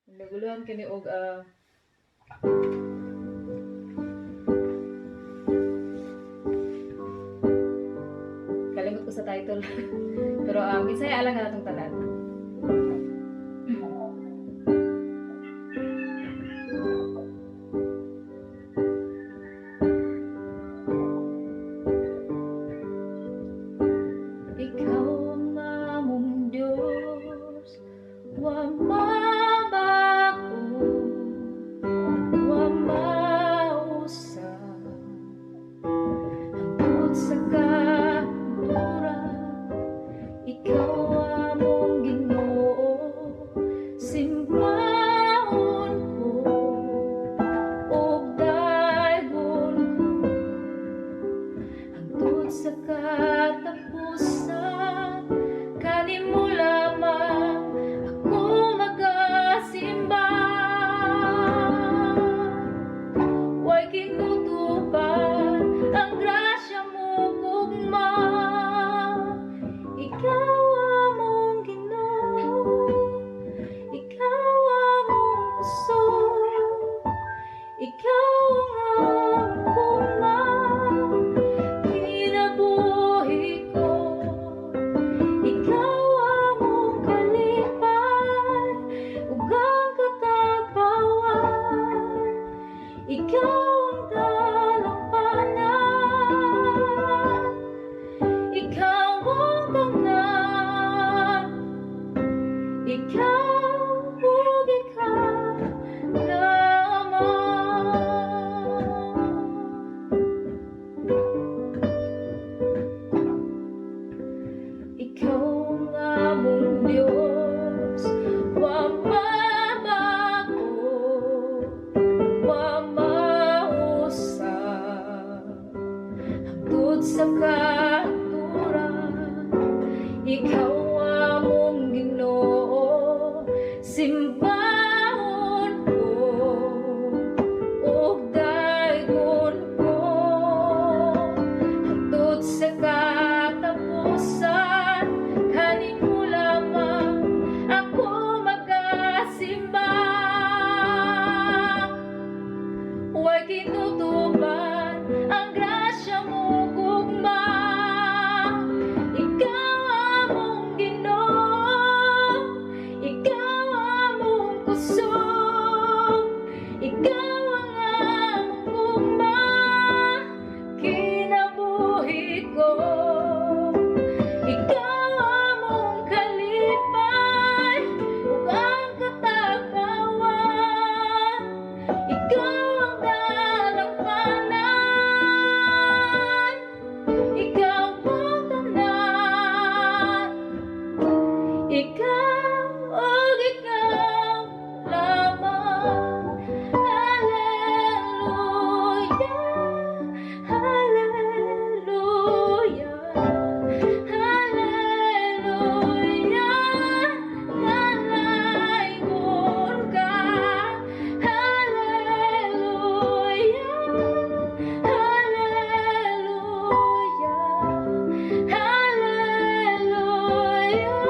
Naguluhan kini og kalimot ko sa title. Pero Bisaya lang na itong tanan. Ikaw ang among Diyos, wa mabago, wa mausap, hangtod sa kadura. Ikaw among Ginoo, simbahon ko, ug daygon ko, hangtod sa katapusan. Kanimo lamang ako magasimba, way kinutuban ang grasya mo gugma. Ikaw among Ginoo, ikaw among puso, ikaw ang among kinabuhi ko. Ikaw among kalipay, ug ang katagbawan. Ikaw ang dalampanan, ikaw ang tanan, ikaw ug ikaw lamang. Ikaw ang among Diyos, wa mabago, wa mausap, hangtod sa katuran. Ikaw among Ginoo, simbahon ko, ug daygon ko, hangtod sa katapusan. Kanimo lamang ako magasimba, way kinutuban ang grasya mo gugma. Ikaw among Ginoo, ikaw among kusog, ikaw ang among gugma, kinabuhi ko. Ikaw among kalipay, ug ang katagbawan. Ikaw ang dalampanan, ikaw ang tanan, ikaw ug ikaw lamang. Hallelujah, hallelujah, hallelujah. Nalaygon ka, hallelujah, hallelujah, hallelujah.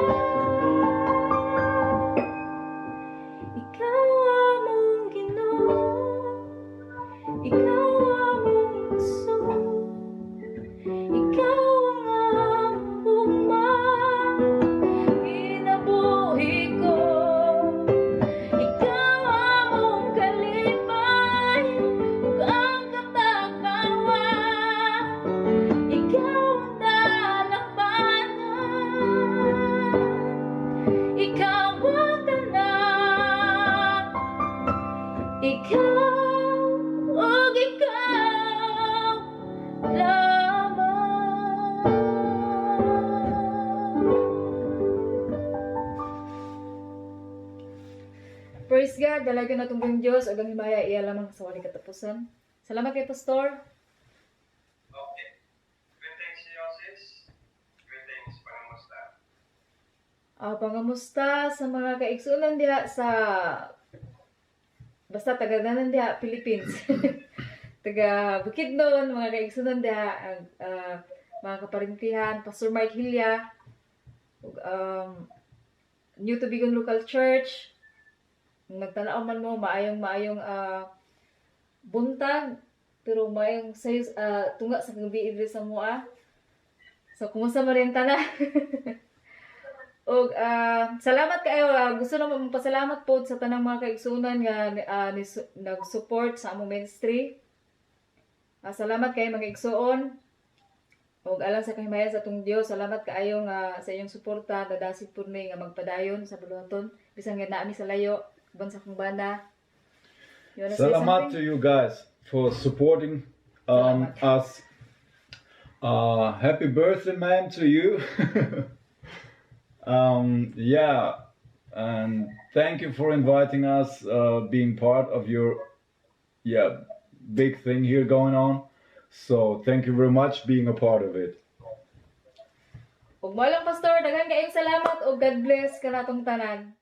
Ikaw among Ginoo, ikaw among puso, ikaw ang among gugma, kinabuhi ko. Ikaw among kalipay, ug ang katagbawan. Ikaw ang dalampanan, ikaw ang tanan, ikaw ug ikaw lamang. Praise God, dalaga na itong Diyos, ug ang himaya iya lamang sa waling katapusan. Salamat kay Pastor. Okay. Greetings, Yosis. Greetings, pangamusta. Pangamusta sa mga kaigsunan diha sa basta taga-danan diha Philippines. Taga Bukidnon, mga kaigsunan diha, mga kaparintihan, Pastor Mark Hilya, ug New to Bigon Local Church, nagtanaw man mo maayong buntag pero maayong sayo tunga sa gabi diri sa moa. So kumusta mo rin tanan? Og salamat kayo. Gusto na magpasalamat po sa tanang mga kaigsunan nga nag-support sa among ministry. Salamat kayo mga igsuon. Og alang sa kahimayan sa atong Dios, salamat kaayo nga sa inyong suporta. Dadasit po ni nga magpadayon sa Buluhaton. Bisan nga naami sa layo, uban sa kong banda. You wanna say Salamat to something? you guys for supporting Salamat. us. Happy birthday, man, to you. Yeah, and thank you for inviting us, being part of your big thing here going on. So thank you very much being a part of it. Ug mo lang pastor, daghang kayong salamat ug God bless kanatong tanan.